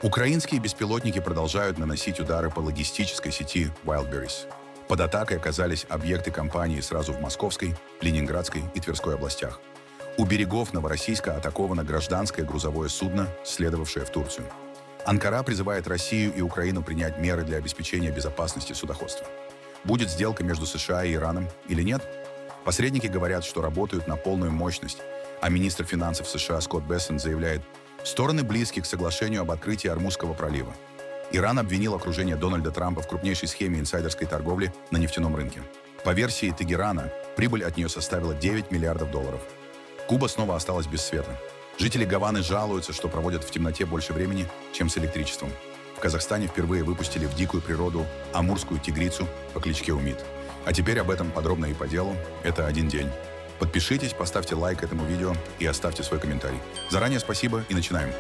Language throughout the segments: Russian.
Украинские беспилотники продолжают наносить удары по логистической сети Wildberries. Под атакой оказались объекты компании сразу в Московской, Ленинградской и Тверской областях. У берегов Новороссийска атаковано гражданское грузовое судно, следовавшее в Турцию. Анкара призывает Россию и Украину принять меры для обеспечения безопасности судоходства. Будет сделка между США и Ираном или нет? Посредники говорят, что работают на полную мощность, а министр финансов США Скотт Бессент заявляет, стороны близки к соглашению об открытии Ормузского пролива. Иран обвинил окружение Дональда Трампа в крупнейшей схеме инсайдерской торговли на нефтяном рынке. По версии Тегерана, прибыль от нее составила $9 миллиардов. Куба снова осталась без света. Жители Гаваны жалуются, что проводят в темноте больше времени, чем с электричеством. В Казахстане впервые выпустили в дикую природу амурскую тигрицу по кличке Умид. А теперь об этом подробно и по делу. Это один день. Подпишитесь, поставьте лайк этому видео и оставьте свой комментарий. Заранее спасибо и начинаем.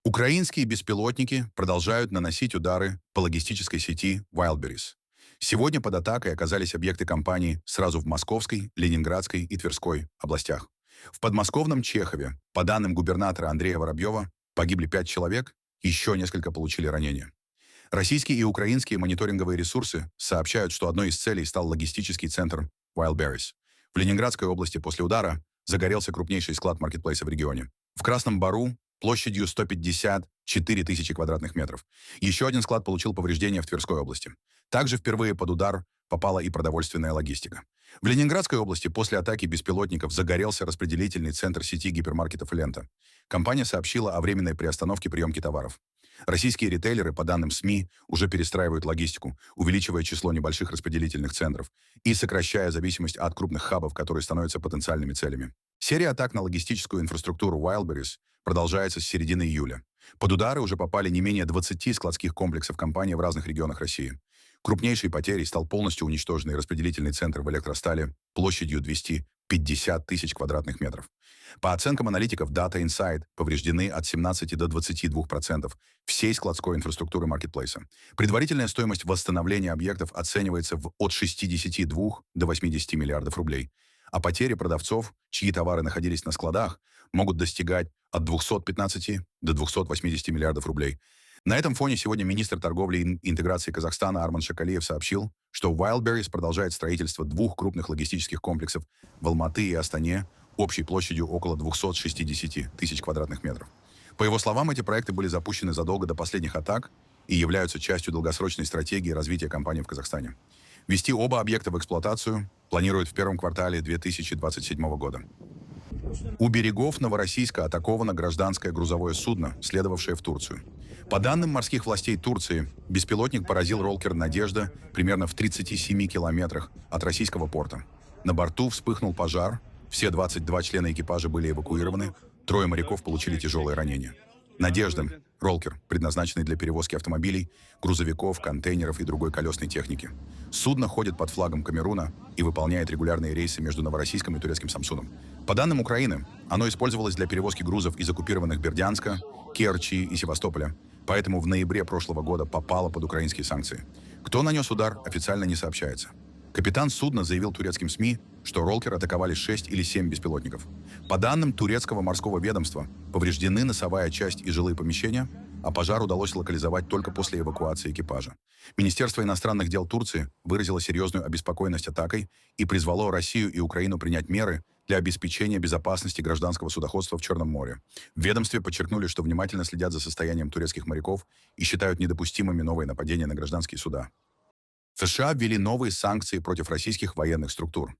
Украинские беспилотники продолжают наносить удары по логистической сети Wildberries. Сегодня под атакой оказались объекты компании сразу в Московской, Ленинградской и Тверской областях. В подмосковном Чехове, по данным губернатора Андрея Воробьева, погибли 5 человек, еще несколько получили ранения. Российские и украинские мониторинговые ресурсы сообщают, что одной из целей стал логистический центр Wildberries. В Ленинградской области после удара загорелся крупнейший склад маркетплейса в регионе. В Красном Бару площадью 154 тысячи квадратных метров. Еще один склад получил повреждения в Тверской области. Также впервые под удар попала и продовольственная логистика. В Ленинградской области после атаки беспилотников загорелся распределительный центр сети гипермаркетов «Лента». Компания сообщила о временной приостановке приемки товаров. Российские ритейлеры, по данным СМИ, уже перестраивают логистику, увеличивая число небольших распределительных центров и сокращая зависимость от крупных хабов, которые становятся потенциальными целями. Серия атак на логистическую инфраструктуру Wildberries продолжается с середины июля. Под удары уже попали не менее 20 складских комплексов компании в разных регионах России. Крупнейшей потерей стал полностью уничтоженный распределительный центр в Электростале площадью 250 тысяч квадратных метров. По оценкам аналитиков Data Insight повреждены от 17 до 22% всей складской инфраструктуры маркетплейса. Предварительная стоимость восстановления объектов оценивается от 62 до 80 миллиардов рублей. А потери продавцов, чьи товары находились на складах, могут достигать от 215 до 280 миллиардов рублей. На этом фоне сегодня министр торговли и интеграции Казахстана Арман Шакалиев сообщил, что Wildberries продолжает строительство 2 крупных логистических комплексов в Алматы и Астане общей площадью около 260 тысяч квадратных метров. По его словам, эти проекты были запущены задолго до последних атак и являются частью долгосрочной стратегии развития компании в Казахстане. Ввести оба объекта в эксплуатацию планируют в первом квартале 2027 года. У берегов Новороссийска атаковано гражданское грузовое судно, следовавшее в Турцию. По данным морских властей Турции, беспилотник поразил роллкер «Надежда» примерно в 37 километрах от российского порта. На борту вспыхнул пожар, все 22 члена экипажа были эвакуированы, 3 моряков получили тяжелые ранения. «Надежда» — роллкер, предназначенный для перевозки автомобилей, грузовиков, контейнеров и другой колесной техники. Судно ходит под флагом Камеруна и выполняет регулярные рейсы между Новороссийском и турецким Самсуном. По данным Украины, оно использовалось для перевозки грузов из оккупированных Бердянска, Керчи и Севастополя, поэтому в ноябре прошлого года попало под украинские санкции. Кто нанес удар, официально не сообщается. Капитан судна заявил турецким СМИ, что роллкер атаковали 6 или 7 беспилотников. По данным турецкого морского ведомства, повреждены носовая часть и жилые помещения, а пожар удалось локализовать только после эвакуации экипажа. Министерство иностранных дел Турции выразило серьезную обеспокоенность атакой и призвало Россию и Украину принять меры для обеспечения безопасности гражданского судоходства в Черном море. В ведомстве подчеркнули, что внимательно следят за состоянием турецких моряков и считают недопустимыми новые нападения на гражданские суда. США ввели новые санкции против российских военных структур.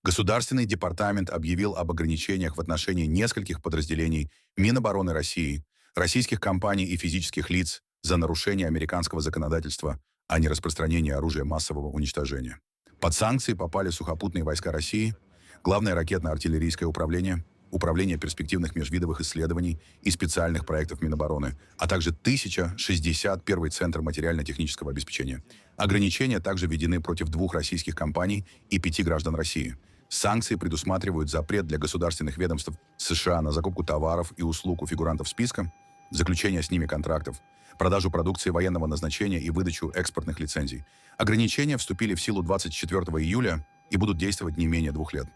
Государственный департамент объявил об ограничениях в отношении нескольких подразделений Минобороны России, российских компаний и физических лиц за нарушение американского законодательства о нераспространении оружия массового уничтожения. Под санкции попали сухопутные войска России, Главное ракетно-артиллерийское управление, Управление перспективных межвидовых исследований и специальных проектов Минобороны, а также 1061 Центр материально-технического обеспечения. Ограничения также введены против 2 российских компаний и 5 граждан России. Санкции предусматривают запрет для государственных ведомств США на закупку товаров и услуг у фигурантов списка, заключение с ними контрактов, продажу продукции военного назначения и выдачу экспортных лицензий. Ограничения вступили в силу 24 июля и будут действовать не менее 2 лет.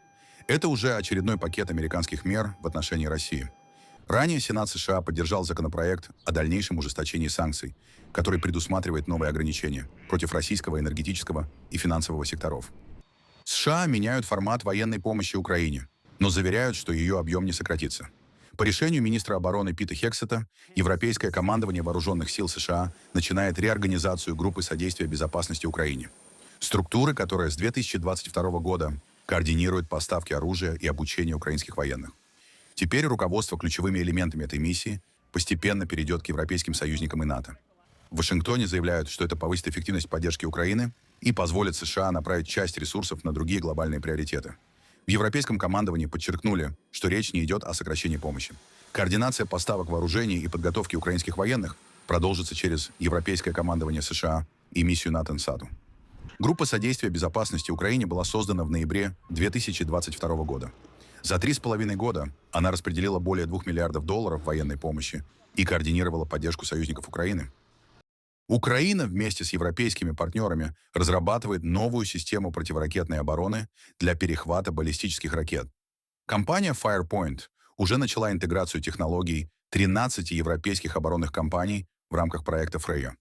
Это уже очередной пакет американских мер в отношении России. Ранее Сенат США поддержал законопроект о дальнейшем ужесточении санкций, который предусматривает новые ограничения против российского энергетического и финансового секторов. США меняют формат военной помощи Украине, но заверяют, что ее объем не сократится. По решению министра обороны Пита Хексета, Европейское командование вооруженных сил США начинает реорганизацию группы содействия безопасности Украине. Структуры, которая с 2022 года координирует поставки оружия и обучение украинских военных. Теперь руководство ключевыми элементами этой миссии постепенно перейдет к европейским союзникам и НАТО. В Вашингтоне заявляют, что это повысит эффективность поддержки Украины и позволит США направить часть ресурсов на другие глобальные приоритеты. В европейском командовании подчеркнули, что речь не идет о сокращении помощи. Координация поставок вооружений и подготовки украинских военных продолжится через Европейское командование США и миссию НАТО НСАТУ. Группа содействия безопасности Украине была создана в ноябре 2022 года. За 3,5 года она распределила более $2 миллиардов военной помощи и координировала поддержку союзников Украины. Украина вместе с европейскими партнерами разрабатывает новую систему противоракетной обороны для перехвата баллистических ракет. Компания Firepoint уже начала интеграцию технологий 13 европейских оборонных компаний в рамках проекта Freya.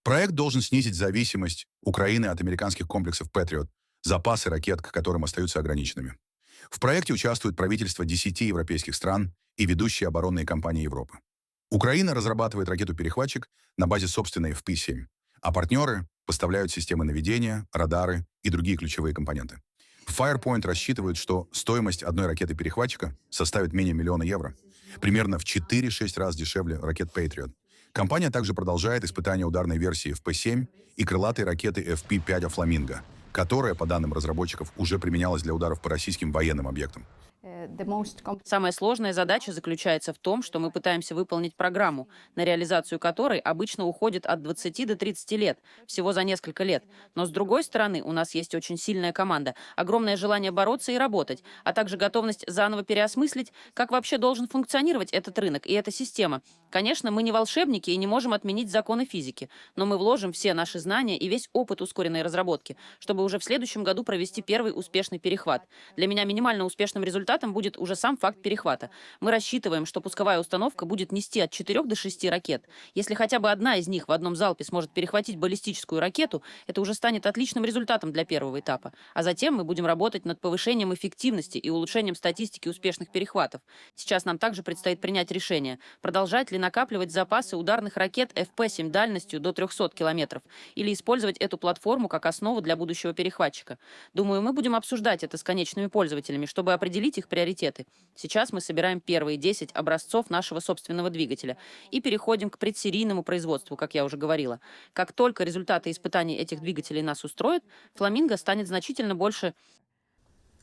Проект должен снизить зависимость Украины от американских комплексов Patriot, запасы ракет к которым остаются ограниченными. В проекте участвуют правительства 10 европейских стран и ведущие оборонные компании Европы. Украина разрабатывает ракету-перехватчик на базе собственной FP-7, а партнеры поставляют системы наведения, радары и другие ключевые компоненты. Firepoint рассчитывает, что стоимость одной ракеты-перехватчика составит менее €1 миллиона, примерно в 4-6 раз дешевле ракет Patriot. Компания также продолжает испытания ударной версии FP-7 и крылатой ракеты FP-5 «Фламинго», которая, по данным разработчиков, уже применялась для ударов по российским военным объектам. Самая сложная задача заключается в том, что мы пытаемся выполнить программу, на реализацию которой обычно уходит от 20 до 30 лет, всего за несколько лет. Но с другой стороны, у нас есть очень сильная команда, огромное желание бороться и работать, а также готовность заново переосмыслить, как вообще должен функционировать этот рынок и эта система. Конечно, мы не волшебники и не можем отменить законы физики, но мы вложим все наши знания и весь опыт ускоренной разработки, чтобы уже в следующем году провести первый успешный перехват. Для меня минимально успешным результатом будет уже сам факт перехвата. Мы рассчитываем, что пусковая установка будет нести от 4 до 6 ракет. Если хотя бы одна из них в одном залпе сможет перехватить баллистическую ракету, это уже станет отличным результатом для первого этапа. А затем мы будем работать над повышением эффективности и улучшением статистики успешных перехватов. Сейчас нам также предстоит принять решение, продолжать ли накапливать запасы ударных ракет FP-7 дальностью до 300 километров или использовать эту платформу как основу для будущего перехватчика. Думаю, мы будем обсуждать это с конечными пользователями, чтобы определить их приоритеты. Сейчас мы собираем первые 10 образцов нашего собственного двигателя и переходим к предсерийному производству, как я уже говорила. Как только результаты испытаний этих двигателей нас устроят, «Фламинго» станет значительно больше.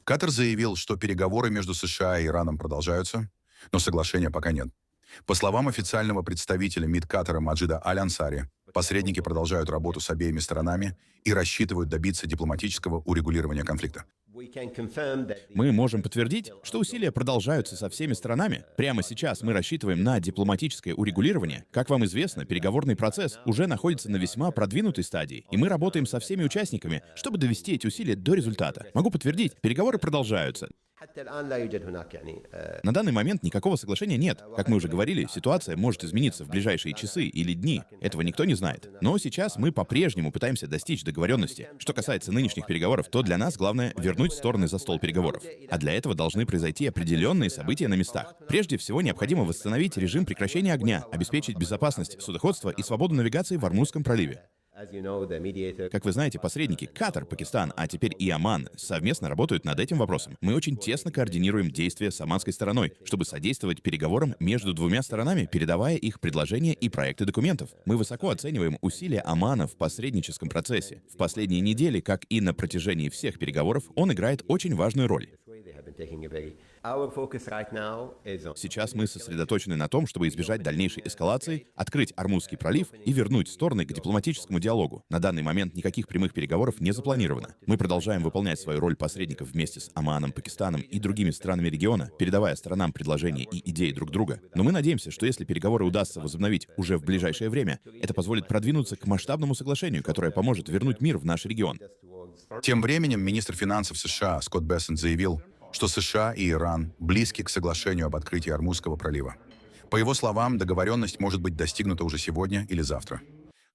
Катар заявил, что переговоры между США и Ираном продолжаются, но соглашения пока нет. По словам официального представителя МИД Катара Маджида Аль-Ансари, посредники продолжают работу с обеими сторонами и рассчитывают добиться дипломатического урегулирования конфликта. Мы можем подтвердить, что усилия продолжаются со всеми сторонами. Прямо сейчас мы рассчитываем на дипломатическое урегулирование. Как вам известно, переговорный процесс уже находится на весьма продвинутой стадии, и мы работаем со всеми участниками, чтобы довести эти усилия до результата. Могу подтвердить, переговоры продолжаются. На данный момент никакого соглашения нет. Как мы уже говорили, ситуация может измениться в ближайшие часы или дни. Этого никто не знает. Но сейчас мы по-прежнему пытаемся достичь договоренности. Что касается нынешних переговоров, то для нас главное вернуть стороны за стол переговоров. А для этого должны произойти определенные события на местах. Прежде всего, необходимо восстановить режим прекращения огня, обеспечить безопасность судоходства и свободу навигации в Ормузском проливе. Как вы знаете, посредники Катар, Пакистан, а теперь и Оман совместно работают над этим вопросом. Мы очень тесно координируем действия с оманской стороной, чтобы содействовать переговорам между двумя сторонами, передавая их предложения и проекты документов. Мы высоко оцениваем усилия Омана в посредническом процессе. В последние недели, как и на протяжении всех переговоров, он играет очень важную роль. Сейчас мы сосредоточены на том, чтобы избежать дальнейшей эскалации, открыть Ормузский пролив и вернуть стороны к дипломатическому диалогу. На данный момент никаких прямых переговоров не запланировано. Мы продолжаем выполнять свою роль посредников вместе с Оманом, Пакистаном и другими странами региона, передавая сторонам предложения и идеи друг друга. Но мы надеемся, что если переговоры удастся возобновить уже в ближайшее время, это позволит продвинуться к масштабному соглашению, которое поможет вернуть мир в наш регион. Тем временем министр финансов США Скотт Бессент заявил, что США и Иран близки к соглашению об открытии Ормузского пролива. По его словам, договоренность может быть достигнута уже сегодня или завтра.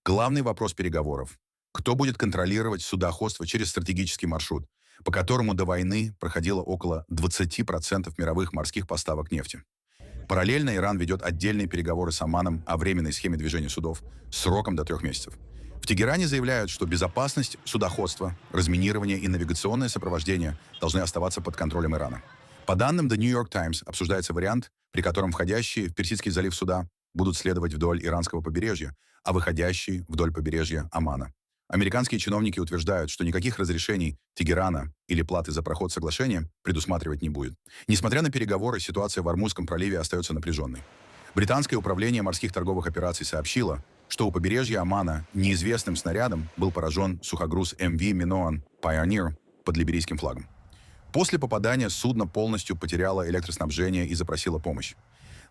Главный вопрос переговоров — кто будет контролировать судоходство через стратегический маршрут, по которому до войны проходило около 20% мировых морских поставок нефти. Параллельно Иран ведет отдельные переговоры с Оманом о временной схеме движения судов с сроком до 3 месяцев. В Тегеране заявляют, что безопасность судоходства, разминирование и навигационное сопровождение должны оставаться под контролем Ирана. По данным The New York Times, обсуждается вариант, при котором входящие в Персидский залив суда будут следовать вдоль иранского побережья, а выходящие вдоль побережья Омана. Американские чиновники утверждают, что никаких разрешений Тегерана или платы за проход соглашения предусматривать не будет. Несмотря на переговоры, ситуация в Ормузском проливе остается напряженной. Британское управление морских торговых операций сообщило, что у побережья Омана неизвестным снарядом был поражен сухогруз MV Minoan Pioneer под либерийским флагом. После попадания судно полностью потеряло электроснабжение и запросило помощь.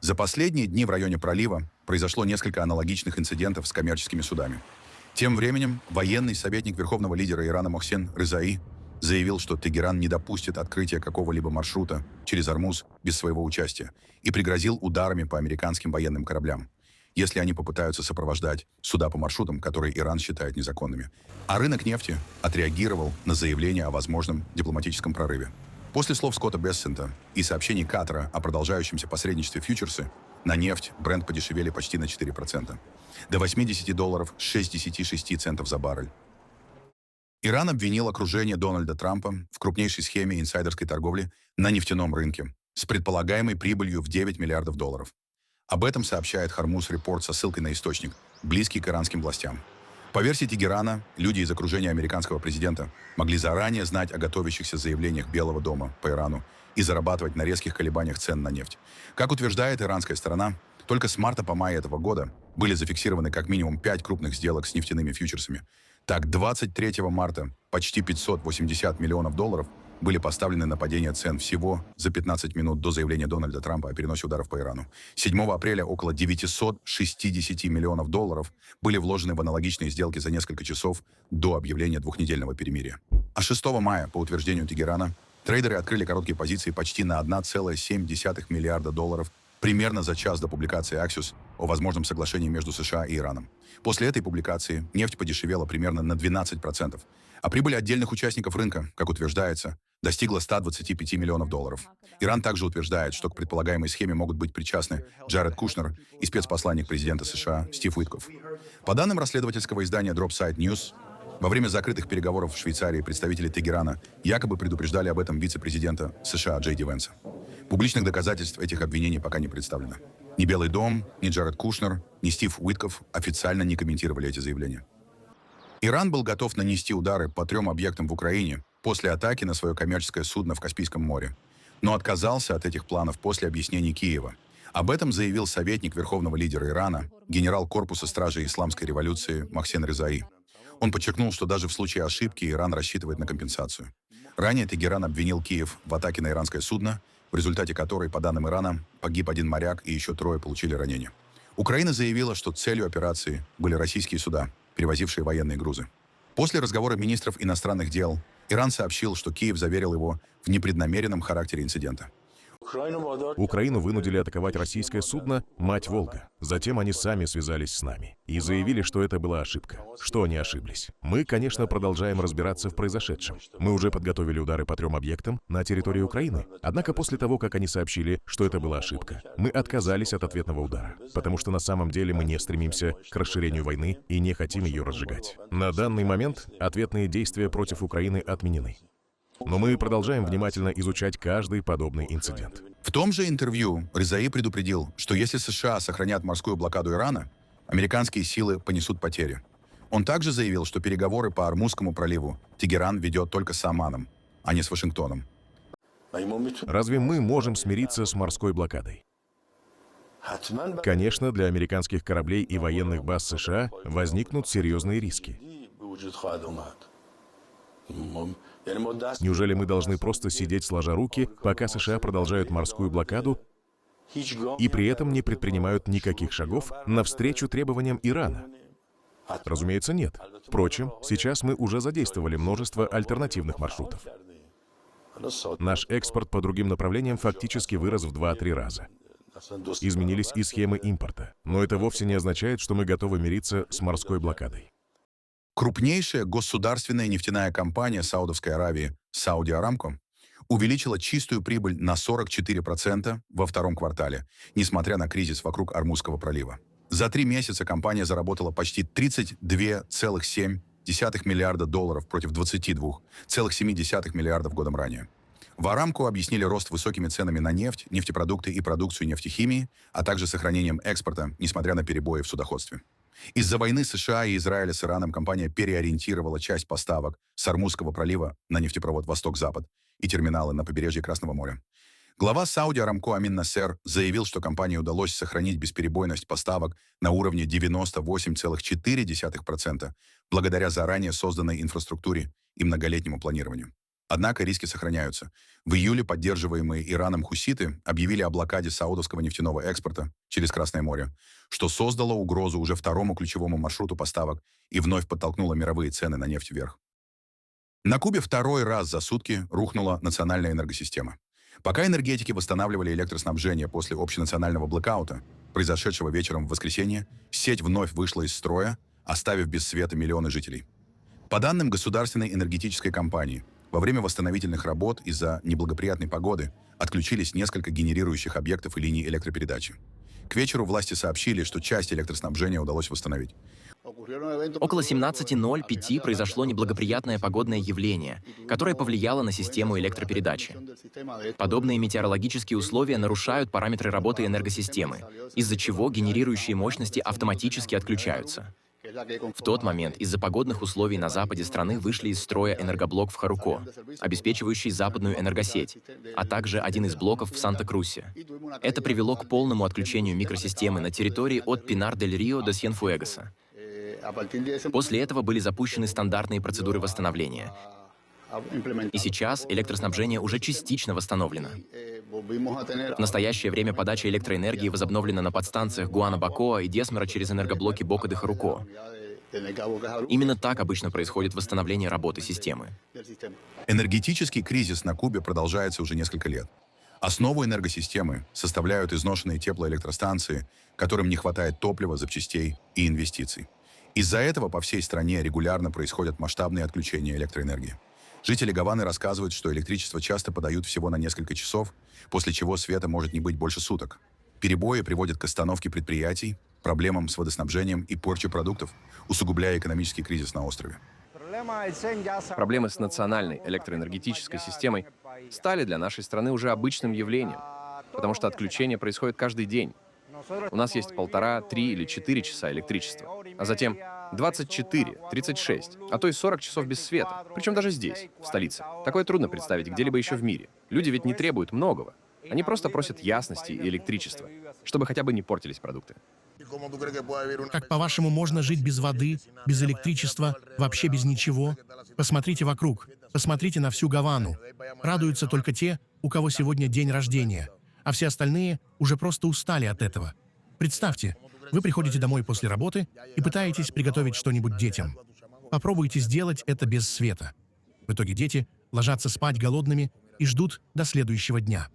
За последние дни в районе пролива произошло несколько аналогичных инцидентов с коммерческими судами. Тем временем военный советник верховного лидера Ирана Мохсен Резаи заявил, что Тегеран не допустит открытия какого-либо маршрута через Ормуз без своего участия и пригрозил ударами по американским военным кораблям, если они попытаются сопровождать суда по маршрутам, которые Иран считает незаконными. А рынок нефти отреагировал на заявление о возможном дипломатическом прорыве. После слов Скотта Бессента и сообщений Катара о продолжающемся посредничестве фьючерсы, на нефть Брент подешевели почти на 4%, до $80.66 за баррель. Иран обвинил окружение Дональда Трампа в крупнейшей схеме инсайдерской торговли на нефтяном рынке с предполагаемой прибылью в $9 миллиардов. Об этом сообщает Hormuz Report со ссылкой на источник, близкий к иранским властям. По версии Тегерана, люди из окружения американского президента могли заранее знать о готовящихся заявлениях Белого дома по Ирану и зарабатывать на резких колебаниях цен на нефть. Как утверждает иранская сторона, только с марта по май этого года были зафиксированы как минимум 5 крупных сделок с нефтяными фьючерсами. Так, 23 марта почти $580 миллионов были поставлены на падение цен всего за 15 минут до заявления Дональда Трампа о переносе ударов по Ирану. 7 апреля около $960 миллионов были вложены в аналогичные сделки за несколько часов до объявления двухнедельного перемирия. А 6 мая, по утверждению Тегерана, трейдеры открыли короткие позиции почти на $1,7 миллиарда примерно за час до публикации Axios о возможном соглашении между США и Ираном. После этой публикации нефть подешевела примерно на 12%, а прибыль отдельных участников рынка, как утверждается, достигла $125 миллионов. Иран также утверждает, что к предполагаемой схеме могут быть причастны Джаред Кушнер и спецпосланник президента США Стив Уиткоф. По данным расследовательского издания Dropside News, во время закрытых переговоров в Швейцарии представители Тегерана якобы предупреждали об этом вице-президента США Джей Ди Венса. Публичных доказательств этих обвинений пока не представлено. Ни Белый дом, ни Джаред Кушнер, ни Стив Уиткоф официально не комментировали эти заявления. Иран был готов нанести удары по 3 объектам в Украине после атаки на свое коммерческое судно в Каспийском море, но отказался от этих планов после объяснений Киева. Об этом заявил советник верховного лидера Ирана, генерал корпуса стражей Исламской революции Мохсен Резаи. Он подчеркнул, что даже в случае ошибки Иран рассчитывает на компенсацию. Ранее Тегеран обвинил Киев в атаке на иранское судно, в результате которой, по данным Ирана, погиб 1 моряк и еще 3 получили ранения. Украина заявила, что целью операции были российские суда, перевозившие военные грузы. После разговора министров иностранных дел Иран сообщил, что Киев заверил его в непреднамеренном характере инцидента. Украину вынудили атаковать российское судно «Мать Волга». Затем они сами связались с нами и заявили, что это была ошибка, что они ошиблись. Мы, конечно, продолжаем разбираться в произошедшем. Мы уже подготовили удары по 3 объектам на территории Украины. Однако после того, как они сообщили, что это была ошибка, мы отказались от ответного удара, потому что на самом деле мы не стремимся к расширению войны и не хотим ее разжигать. На данный момент ответные действия против Украины отменены. Но мы продолжаем внимательно изучать каждый подобный инцидент. В том же интервью Резаи предупредил, что если США сохранят морскую блокаду Ирана, американские силы понесут потери. Он также заявил, что переговоры по Ормузскому проливу Тегеран ведет только с Оманом, а не с Вашингтоном. Разве мы можем смириться с морской блокадой? Конечно, для американских кораблей и военных баз США возникнут серьезные риски. Неужели мы должны просто сидеть сложа руки, пока США продолжают морскую блокаду и при этом не предпринимают никаких шагов навстречу требованиям Ирана? Разумеется, нет. Впрочем, сейчас мы уже задействовали множество альтернативных маршрутов. Наш экспорт по другим направлениям фактически вырос в 2-3 раза. Изменились и схемы импорта. Но это вовсе не означает, что мы готовы мириться с морской блокадой. Крупнейшая государственная нефтяная компания Саудовской Аравии Saudi Aramco увеличила чистую прибыль на 44% во втором квартале, несмотря на кризис вокруг Ормузского пролива. За 3 месяца компания заработала почти 32,7 миллиарда долларов против 22,7 миллиардов годом ранее. В Арамко объяснили рост высокими ценами на нефть, нефтепродукты и продукцию нефтехимии, а также сохранением экспорта, несмотря на перебои в судоходстве. Из-за войны США и Израиля с Ираном компания переориентировала часть поставок с Ормузского пролива на нефтепровод «Восток-Запад» и терминалы на побережье Красного моря. Глава Saudi Aramco Амин Насер заявил, что компании удалось сохранить бесперебойность поставок на уровне 98,4% благодаря заранее созданной инфраструктуре и многолетнему планированию. Однако риски сохраняются. В июле поддерживаемые Ираном хуситы объявили о блокаде саудовского нефтяного экспорта через Красное море, что создало угрозу уже второму ключевому маршруту поставок и вновь подтолкнуло мировые цены на нефть вверх. На Кубе второй раз за сутки рухнула национальная энергосистема. Пока энергетики восстанавливали электроснабжение после общенационального блэкаута, произошедшего вечером в воскресенье, сеть вновь вышла из строя, оставив без света миллионы жителей. По данным государственной энергетической компании, во время восстановительных работ из-за неблагоприятной погоды отключились несколько генерирующих объектов и линий электропередачи. К вечеру власти сообщили, что часть электроснабжения удалось восстановить. Около 17:05 произошло неблагоприятное погодное явление, которое повлияло на систему электропередачи. Подобные метеорологические условия нарушают параметры работы энергосистемы, из-за чего генерирующие мощности автоматически отключаются. В тот момент из-за погодных условий на западе страны вышли из строя энергоблок в Харуко, обеспечивающий западную энергосеть, а также один из блоков в Санта-Крусе. Это привело к полному отключению микросистемы на территории от Пинар-дель-Рио до Сьенфуэгоса. После этого были запущены стандартные процедуры восстановления. И сейчас электроснабжение уже частично восстановлено. В настоящее время подача электроэнергии возобновлена на подстанциях Гуана-Бакоа и Десмера через энергоблоки Бока-де-Харуко. Именно так обычно происходит восстановление работы системы. Энергетический кризис на Кубе продолжается уже несколько лет. Основу энергосистемы составляют изношенные теплоэлектростанции, которым не хватает топлива, запчастей и инвестиций. Из-за этого по всей стране регулярно происходят масштабные отключения электроэнергии. Жители Гаваны рассказывают, что электричество часто подают всего на несколько часов, после чего света может не быть больше суток. Перебои приводят к остановке предприятий, проблемам с водоснабжением и порче продуктов, усугубляя экономический кризис на острове. Проблемы с национальной электроэнергетической системой стали для нашей страны уже обычным явлением, потому что отключения происходят каждый день. У нас есть 1,5, 3 или 4 часа электричества, а затем 24, 36, а то и 40 часов без света, причем даже здесь, в столице. Такое трудно представить где-либо еще в мире. Люди ведь не требуют многого. Они просто просят ясности и электричества, чтобы хотя бы не портились продукты. Как, по-вашему, можно жить без воды, без электричества, вообще без ничего? Посмотрите вокруг, посмотрите на всю Гавану. Радуются только те, у кого сегодня день рождения, а все остальные уже просто устали от этого. Представьте, вы приходите домой после работы и пытаетесь приготовить что-нибудь детям. Попробуйте сделать это без света. В итоге дети ложатся спать голодными и ждут до следующего дня.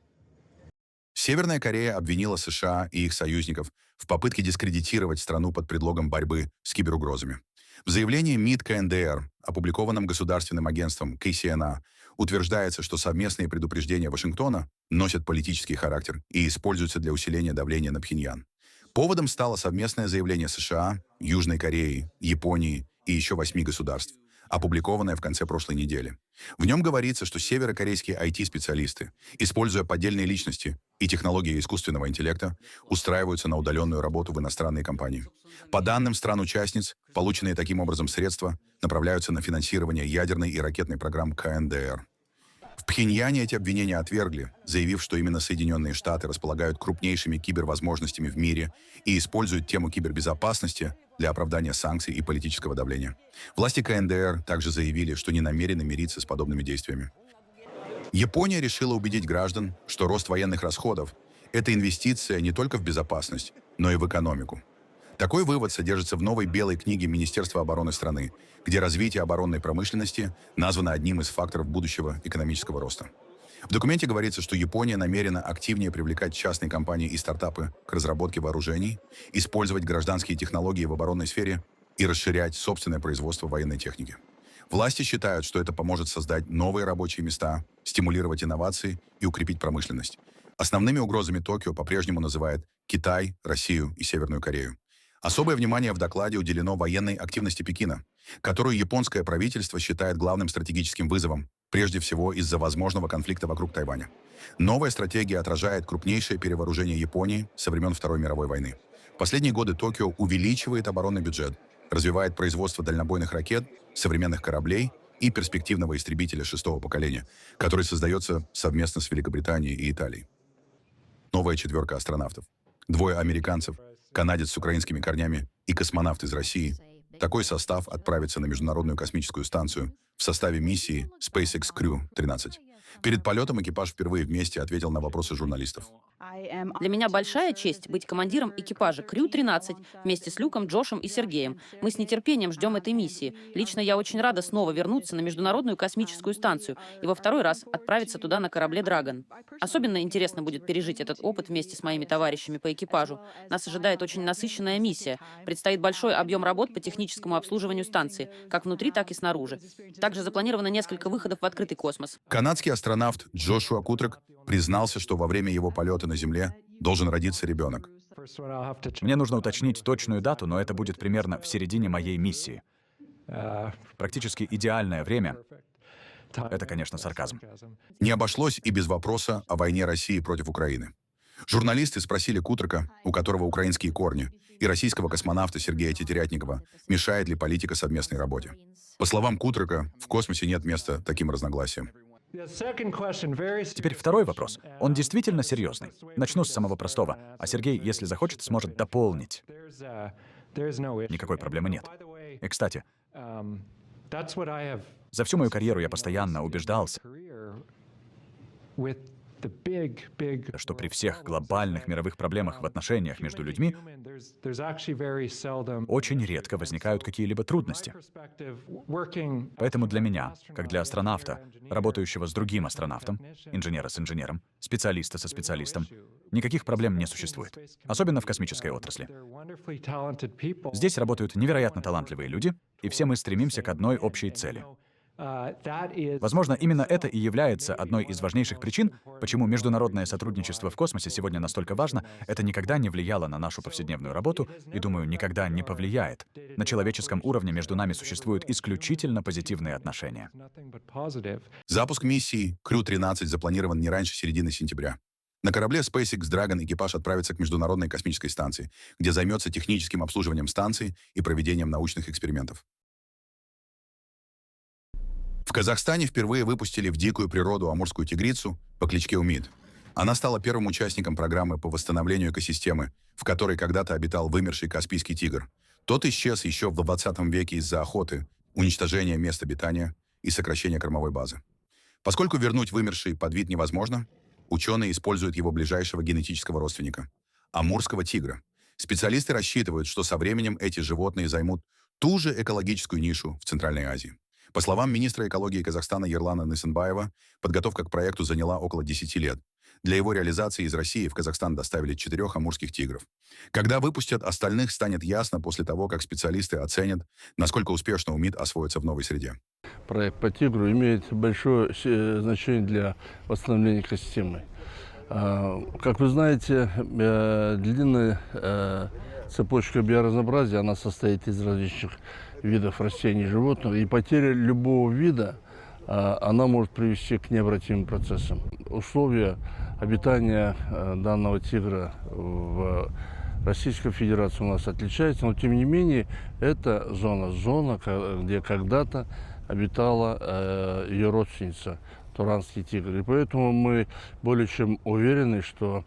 Северная Корея обвинила США и их союзников в попытке дискредитировать страну под предлогом борьбы с киберугрозами. В заявлении МИД КНДР, опубликованном государственным агентством KCNA, утверждается, что совместные предупреждения Вашингтона носят политический характер и используются для усиления давления на Пхеньян. Поводом стало совместное заявление США, Южной Кореи, Японии и еще 8 государств, опубликованное в конце прошлой недели. В нем говорится, что северокорейские IT-специалисты, используя поддельные личности и технологии искусственного интеллекта, устраиваются на удаленную работу в иностранные компании. По данным стран-участниц, полученные таким образом средства направляются на финансирование ядерной и ракетной программ КНДР. В Пхеньяне эти обвинения отвергли, заявив, что именно Соединенные Штаты располагают крупнейшими кибервозможностями в мире и используют тему кибербезопасности для оправдания санкций и политического давления. Власти КНДР также заявили, что не намерены мириться с подобными действиями. Япония решила убедить граждан, что рост военных расходов – это инвестиция не только в безопасность, но и в экономику. Такой вывод содержится в новой белой книге Министерства обороны страны, где развитие оборонной промышленности названо одним из факторов будущего экономического роста. В документе говорится, что Япония намерена активнее привлекать частные компании и стартапы к разработке вооружений, использовать гражданские технологии в оборонной сфере и расширять собственное производство военной техники. Власти считают, что это поможет создать новые рабочие места, стимулировать инновации и укрепить промышленность. Основными угрозами Токио по-прежнему называют Китай, Россию и Северную Корею. Особое внимание в докладе уделено военной активности Пекина, которую японское правительство считает главным стратегическим вызовом, прежде всего из-за возможного конфликта вокруг Тайваня. Новая стратегия отражает крупнейшее перевооружение Японии со времен Второй мировой войны. В последние годы Токио увеличивает оборонный бюджет, развивает производство дальнобойных ракет, современных кораблей и перспективного истребителя шестого поколения, который создается совместно с Великобританией и Италией. Новая четверка астронавтов. 2 американцев, канадец с украинскими корнями и космонавт из России. Такой состав отправится на Международную космическую станцию в составе миссии SpaceX Crew-13. Перед полетом экипаж впервые вместе ответил на вопросы журналистов. Для меня большая честь быть командиром экипажа Крю-13 вместе с Люком, Джошем и Сергеем. Мы с нетерпением ждем этой миссии. Лично я очень рада снова вернуться на Международную космическую станцию и во второй раз отправиться туда на корабле «Драгон». Особенно интересно будет пережить этот опыт вместе с моими товарищами по экипажу. Нас ожидает очень насыщенная миссия. Предстоит большой объем работ по техническому обслуживанию станции, как внутри, так и снаружи. Также запланировано несколько выходов в открытый космос. Канадский астронавт Джошуа Кутрек признался, что во время его полета на Земле должен родиться ребенок. Мне нужно уточнить точную дату, но это будет примерно в середине моей миссии. Практически идеальное время. Это, конечно, сарказм. Не обошлось и без вопроса о войне России против Украины. Журналисты спросили Кутрека, у которого украинские корни, и российского космонавта Сергея Тетерятникова, мешает ли политика совместной работе. По словам Кутрека, в космосе нет места таким разногласиям. Теперь второй вопрос. Он действительно серьезный. Начну с самого простого. А Сергей, если захочет, сможет дополнить. Никакой проблемы нет. И, кстати, за всю мою карьеру я постоянно убеждался, что при всех глобальных мировых проблемах в отношениях между людьми очень редко возникают какие-либо трудности. Поэтому для меня, как для астронавта, работающего с другим астронавтом, инженера с инженером, специалиста со специалистом, никаких проблем не существует. Особенно в космической отрасли. Здесь работают невероятно талантливые люди, и все мы стремимся к одной общей цели. Возможно, именно это и является одной из важнейших причин, почему международное сотрудничество в космосе сегодня настолько важно. Это никогда не влияло на нашу повседневную работу и, думаю, никогда не повлияет. На человеческом уровне между нами существуют исключительно позитивные отношения. Запуск миссии Crew-13 запланирован не раньше середины сентября. На корабле SpaceX Dragon экипаж отправится к Международной космической станции, где займется техническим обслуживанием станции и проведением научных экспериментов. В Казахстане впервые выпустили в дикую природу амурскую тигрицу по кличке Умид. Она стала первым участником программы по восстановлению экосистемы, в которой когда-то обитал вымерший каспийский тигр. Тот исчез еще в 20 веке из-за охоты, уничтожения мест обитания и сокращения кормовой базы. Поскольку вернуть вымерший подвид невозможно, ученые используют его ближайшего генетического родственника – амурского тигра. Специалисты рассчитывают, что со временем эти животные займут ту же экологическую нишу в Центральной Азии. По словам министра экологии Казахстана Ерлана Нысанбаева, подготовка к проекту заняла около 10 лет. Для его реализации из России в Казахстан доставили 4 амурских тигров. Когда выпустят остальных, станет ясно после того, как специалисты оценят, насколько успешно Умид освоится в новой среде. Проект по тигру имеет большое значение для восстановления экосистемы. Как вы знаете, длинная цепочка биоразнообразия, она состоит из различных видов растений и животных, и потеря любого вида, она может привести к необратимым процессам. Условия обитания данного тигра в Российской Федерации у нас отличаются, но тем не менее это зона, где когда-то обитала ее родственница, туранский тигр. И поэтому мы более чем уверены, что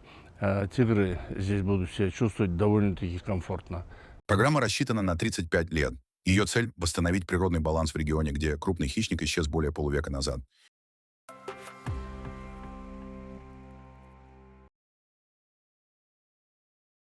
тигры здесь будут себя чувствовать довольно-таки комфортно. Программа рассчитана на 35 лет. Ее цель – восстановить природный баланс в регионе, где крупный хищник исчез более полувека назад.